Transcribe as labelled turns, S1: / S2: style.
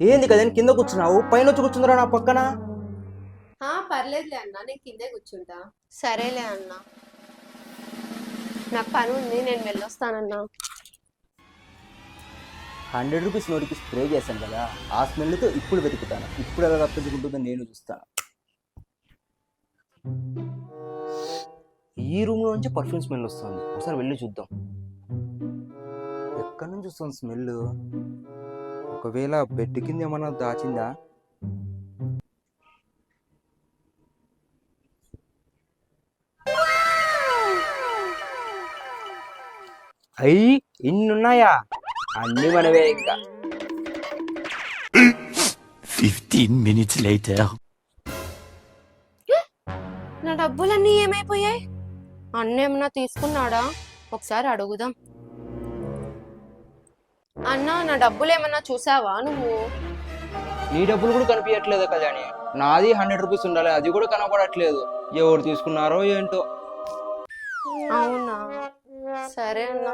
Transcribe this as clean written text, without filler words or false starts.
S1: ఏంది కదా కింద కూర్చున్నావు, పైన వచ్చి కూర్చుందిరా నా పక్కన.
S2: పర్లేదులే అన్న, నేను కిందే కూర్చుంటా. సరేలే అన్న, నాకు పని ఉంది, నేను వెళ్ళొస్తానన్నా.
S1: 100 రూపీస్ నోటికి స్ప్రే చేశాను కదా, ఆ స్మెల్తో ఇప్పుడు వెతుకుతాను. ఇప్పుడు ఎలా తప్పించుకుంటుందో నేను చూస్తాను. ఈ రూమ్ లో నుంచి పర్ఫ్యూమ్ స్మెల్ వస్తుంది, ఒకసారి వెళ్ళి చూద్దాం. ఎక్కడి నుంచి వస్తుంది స్మెల్? ఒకవేళ బెడ్ కింద ఏమన్నా దాచిందా? అయ్యి ఇన్నున్నాయా? అన్ని మనవే ఇంకా.
S3: 15 minutes later.
S2: నా డబ్బులన్నీ ఏమైపోయాయి? అన్న ఏమన్నా తీసుకున్నాడా? ఒకసారి అడుగుదాం. అన్న, నా డబ్బులు ఏమన్నా చూసావా నువ్వు?
S1: నీ డబ్బులు కూడా కనిపించట్లేదు కళ్యాణి. నాది 100 రూపీస్ ఉండాలి, అది కూడా కనపడట్లేదు. ఎవరు తీసుకున్నారో ఏంటో.
S2: అవునా, సరే అన్న.